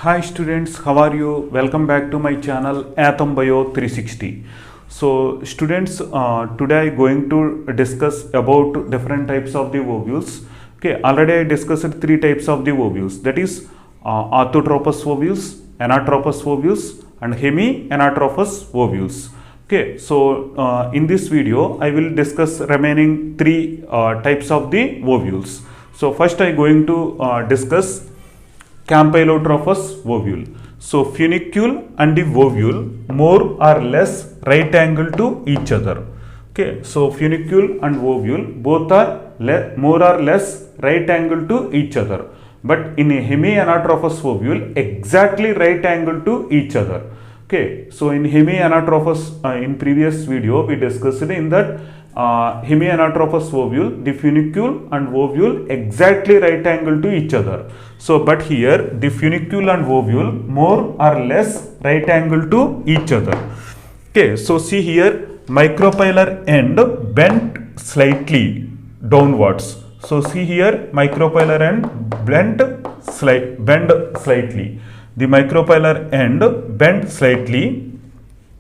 Hi students, how are you? Welcome back to my channel Atom Bio 360. So students, today I going to discuss about different types of the ovules. Okay, already I discussed three types of the ovules, that is orthotropous ovules, anatropous ovules and hemianatropous ovules. Okay, so in this video I will discuss remaining three types of the ovules. So first I going to discuss campylotropous ovule. So funicule and the ovule more or less right angle to each other. Okay, so funicule and ovule both are more or less right angle to each other. But in a hemianatropous ovule, exactly right angle to each other. Okay, so in hemianatropous, in previous video we discussed in that hemianatropous ovule, the funicule and ovule exactly right angle to each other. So, but here the funicule and ovule more or less right angle to each other. Okay, so see here, micropylar end bent slightly downwards. So see here, micropylar end bent slightly. The micropylar end bent slightly.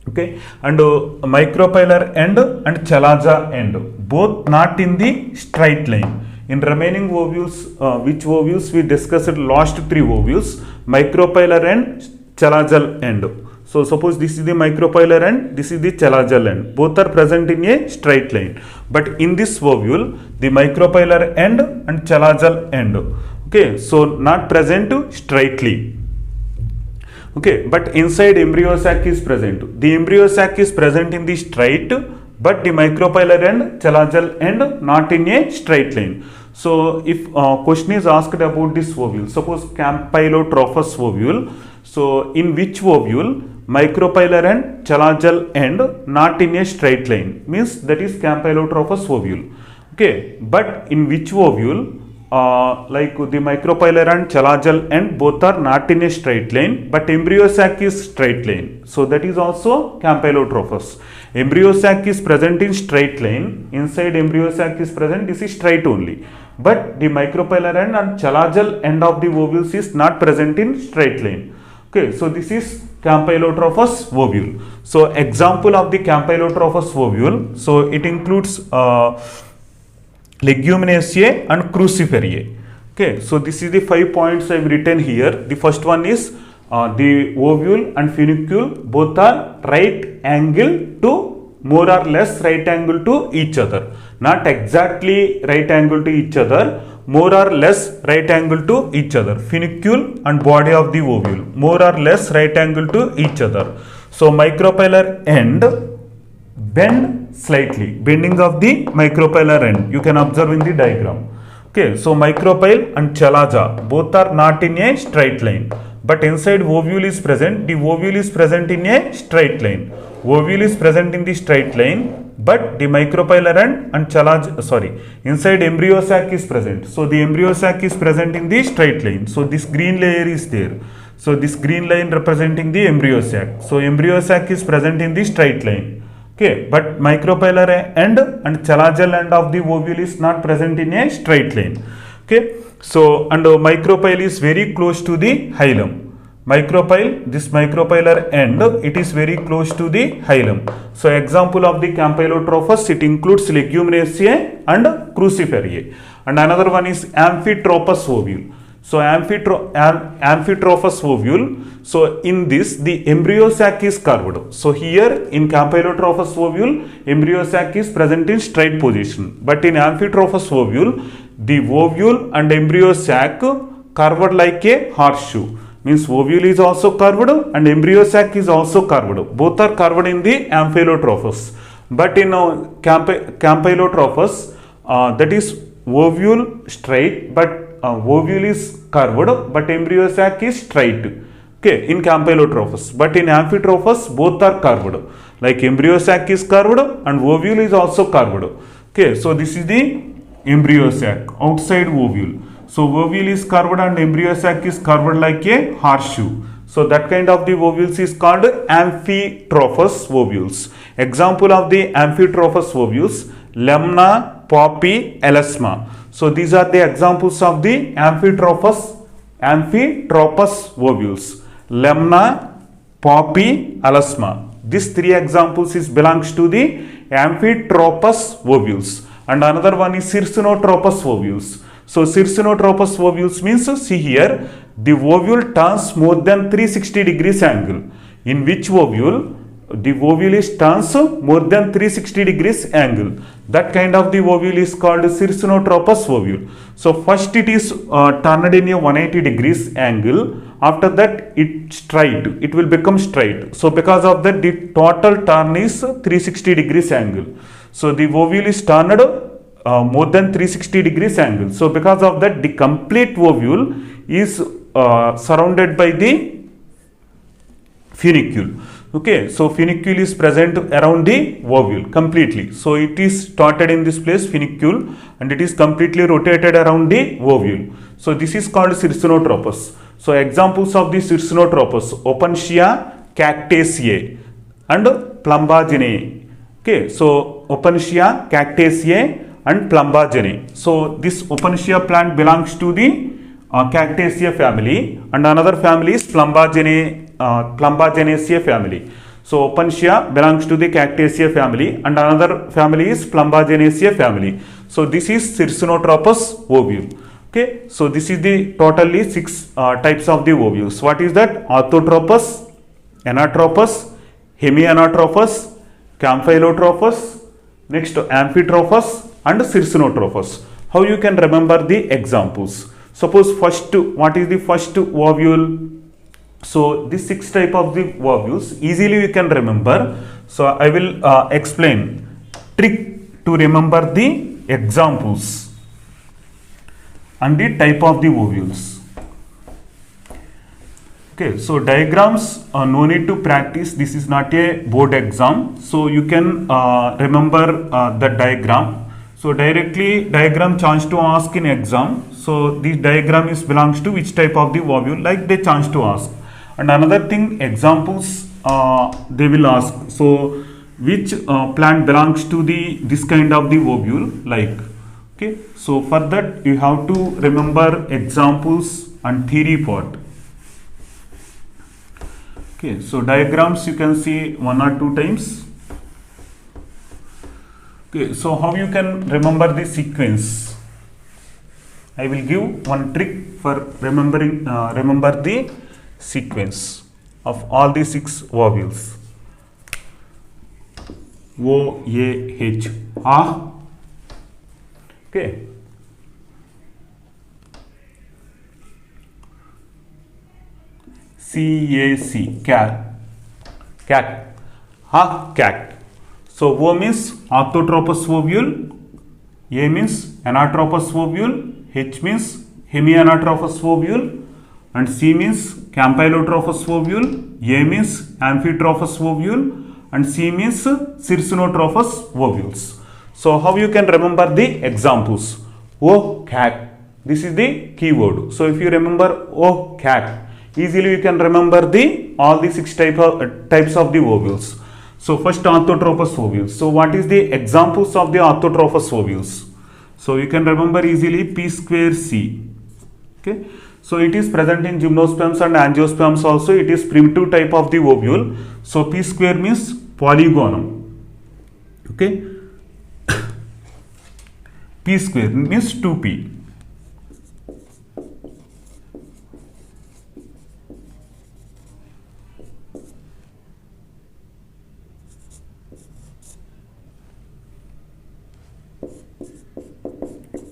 Okay, and micropylar end and chalaza end both not in the straight line. In remaining ovules, which ovules we discussed last three ovules, micropylar end, chalazal end. So suppose this is the micropylar end, this is the chalazal end. Both are present in a straight line. But in this ovule, the micropylar end and chalazal end. Okay, so not present straightly. Okay, but inside embryo sac is present. The embryo sac is present in the straight, but the micropylar end, chalazal end not in a straight line. So if question is asked about this ovule, suppose campylotropous ovule, so in which ovule micropylar end, chalazal end not in a straight line, means that is campylotropous ovule. Okay, but in which ovule like the micropylar and chalazal end both are not in a straight line, but embryo sac is straight line. So that is also campylotropous. Embryo sac is present in straight line. Inside embryo sac is present, this is straight only. But the micropylar end and chalazal end of the ovules is not present in straight line. Okay, so this is campylotropous ovule. So example of the campylotropous ovule, so it includes Leguminosae and Cruciferae. Okay, so this is the 5 points I have written here. The first one is the ovule and funicule both are right angle to more or less right angle to each other. Not exactly right angle to each other, more or less right angle to each other. Funicule and body of the ovule more or less right angle to each other. So micropylar end bend slightly, bending of the micropylar end you can observe in the diagram. Okay, so micropyle and chalaza both are not in a straight line, but inside ovule is present, the ovule is present in a straight line. Ovule is present in the straight line, but the micropylar end and chalaza, inside embryo sac is present. So the embryo sac is present in the straight line. So this green layer is there. So this green line representing the embryo sac. So embryo sac is present in the straight line. Okay, but micropylar end and chalazal end of the ovule is not present in a straight line. Okay, so and micropyle is very close to the hilum. Micropyle, this micropylar end, it is very close to the hilum. So example of the campylotropous, it includes Leguminosae and Cruciferae. And another one is amphitropous ovule. So amphitropous ovule, so in this the embryo sac is curved. So here in campylotropous ovule, embryo sac is present in straight position. But in amphitropous ovule, the ovule and embryo sac curved like a horseshoe. Means ovule is also curved and embryo sac is also curved. Both are curved in the amphitropous. But in campylotropous, that is ovule straight, but ovule is curved, but embryo sac is straight. Okay, in campylotropous. But in amphitropous, both are curved. Like embryo sac is curved and ovule is also curved. Okay, so this is the embryo sac, outside ovule. So ovule is curved and embryo sac is curved like a horseshoe. So that kind of the ovules is called amphitropous ovules. Example of the amphitropous ovules, Lemna, Poppy, Elasma. So these are the examples of the amphitropous amphitropous ovules, lemna, poppy, alasma. These three examples is belongs to the amphitropous ovules, and another one is circinotropous ovules. So circinotropous ovules means, see here, the ovule turns more than 360 degrees angle. In which ovule? The ovule is turns more than 360 degrees angle. That kind of the ovule is called circinotropous ovule. So first it is turned in a 180 degrees angle. After that it straight, it will become straight. So because of that the total turn is 360 degrees angle. So the ovule is turned more than 360 degrees angle. So because of that the complete ovule is surrounded by the funicule. Okay, so funicule is present around the ovule completely. So it is started in this place, funicule, and it is completely rotated around the ovule. So this is called circinotropous. So examples of the circinotropous: Opuntia, Cactaceae, and Plumbaginae. Okay, so Opuntia, Cactaceae, and Plumbaginae. So this Opuntia plant belongs to the Cactaceae family, and another family is Plumbaginaceae family. So Opuntia belongs to the Cactaceae family, and another family is Plumbaginaceae family. So this is circinotropous ovule. Okay, so this is the totally 6 types of the ovules. What is that? Orthotropous, anatropous, hemianatropous, campylotropous, next amphitropous, and circinotropous. How you can remember the examples? Suppose first, what is the first ovule? So this 6 type of the ovules easily you can remember. So I will explain trick to remember the examples and the type of the ovules. Okay, so diagrams, no need to practice. This is not a board exam, so you can remember the diagram. So directly diagram chance to ask in exam. So this diagram is belongs to which type of the ovule, like they chance to ask. And another thing, examples they will ask. So which plant belongs to the this kind of the ovule, like. Okay, so for that you have to remember examples and theory part. Okay, so diagrams you can see 1 or 2 times. Okay, so how you can remember the sequence? I will give one trick for remembering remember the sequence of all the 6 ovules. O, A, H, ah. Okay. C, A, C, cat, cat, ha, cat. So O means orthotropous ovule, A means anatropous ovule, H means hemianatropous ovule, and C means campylotropous ovule, A means amphitropous ovule, and C means circinotropous ovules. So how you can remember the examples? O, cat. This is the keyword. So if you remember O, cat, easily you can remember the all the 6 types of the ovules. So first, orthotropous ovules. So what is the examples of the orthotropous ovules? So you can remember easily P square C. Okay. So it is present in gymnosperms and angiosperms also. It is primitive type of the ovule. So P square means polygonum. Okay. P square means 2P.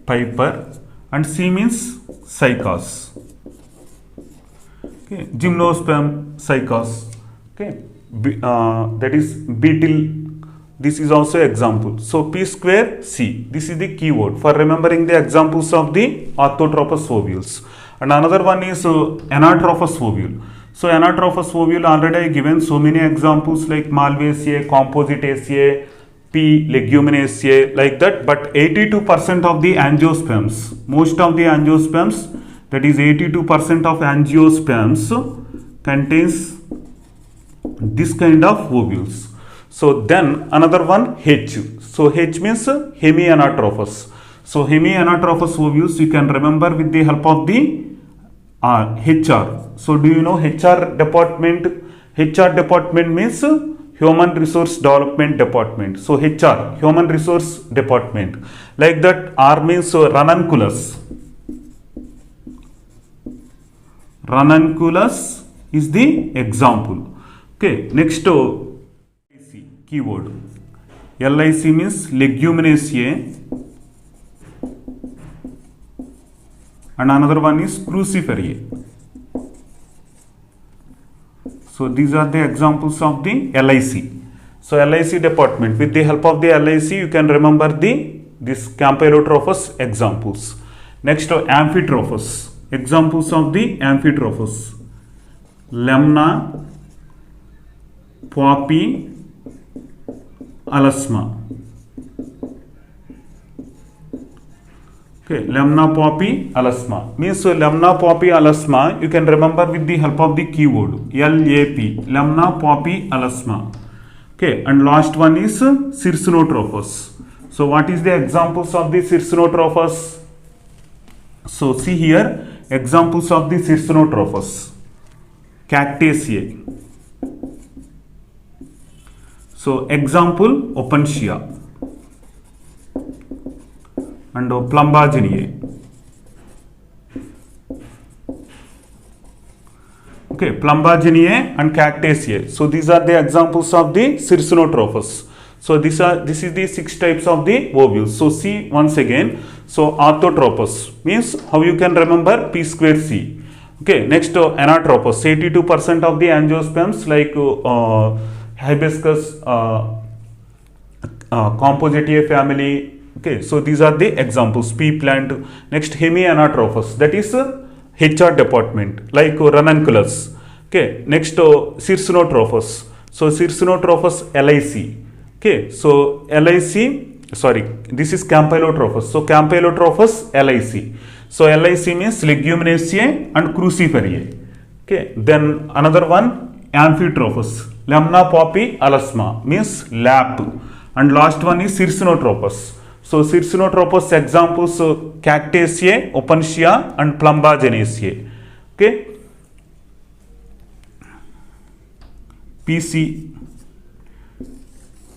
Piper, and C means cycas. Okay, gymnosperm cycas. Okay, that is beetle. This is also example. So P square C. This is the keyword for remembering the examples of the orthotropous ovules. And another one is anatropous ovule. So anatropous ovule, already I given so many examples like Malvaceae, Compositaceae, P. leguminosae, like that. But 82% of the angiosperms, most of the angiosperms, that is 82% of angiosperms contains this kind of ovules. So then another one H. So H means hemianatropous. So hemianatropous ovules you can remember with the help of the HR. So do you know HR department? HR department means Human Resource Development Department. So HR, Human Resource Department. Like that, R means ranunculus. Ranunculus is the example. Okay, next LIC keyword. LIC means Leguminosae, and another one is Cruciferae. So these are the examples of the LIC. So LIC department. With the help of the LIC, you can remember this Campylotropous examples. Next, Amphitrophus. Examples of the Amphitrophus: Lemna, Poppy, Alasma. Okay, Lemna, Poppy, Alasma. Means Lemna, Poppy, Alasma, you can remember with the help of the keyword LAP. Lemna, Poppy, Alasma. Okay, and last one is Circinotrophus. So what is the examples of the Circinotrophus? So see here, examples of the Circinotrophus. Cactaceae. So example, Opuntia and Plumbaginae. Okay, Plumbaginae and Cactaceae. So these are the examples of the Circinotrophus. So this is the 6 types of the ovules. So see once again. So Orthotropous means how you can remember P square C. Okay, next Anatropous. 82% of the angiosperms like Hibiscus Compositae family. Okay, so these are the examples. Pea plant. Next, Hemianatropous, that is HR department like ranunculus. Okay, next Circinotrophus. So Circinotrophus LIC. Okay, so LIC, sorry, this is Campylotropous. So Campylotropous LIC. So LIC means Leguminosae and Cruciferae. Okay, then another one Amphitrophus. Lemna, Poppy, Alasma means LAP. And last one is Circinotrophus. So Circinotrophus examples Cactaceae, Opuntia and Plumbaginaceae. Okay. PC.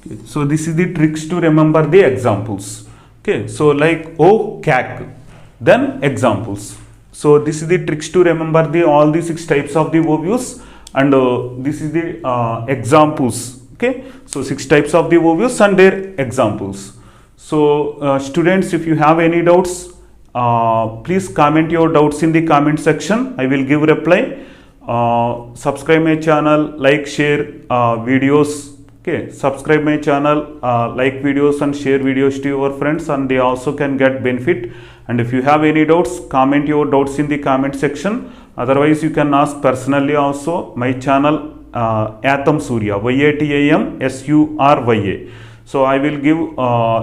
Okay. So this is the tricks to remember the examples. Okay. So like CAC, then examples. So this is the tricks to remember all the 6 types of the ovules, and this is the examples. Okay. So 6 types of the ovules and their examples. So students, if you have any doubts, please comment your doubts in the comment section. I will give reply. Subscribe my channel, like, share videos. Okay, subscribe my channel, like videos and share videos to your friends, and they also can get benefit. And if you have any doubts, comment your doubts in the comment section. Otherwise, you can ask personally also. My channel, Yatam Surya, YATAM SURYA. So I will give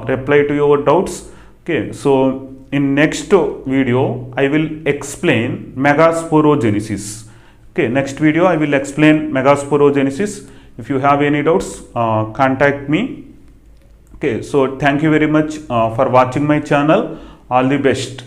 reply to your doubts. Okay, so in next video I will explain megasporogenesis. Okay, next video I will explain megasporogenesis. If you have any doubts, contact me. Okay, so thank you very much for watching my channel. All the best.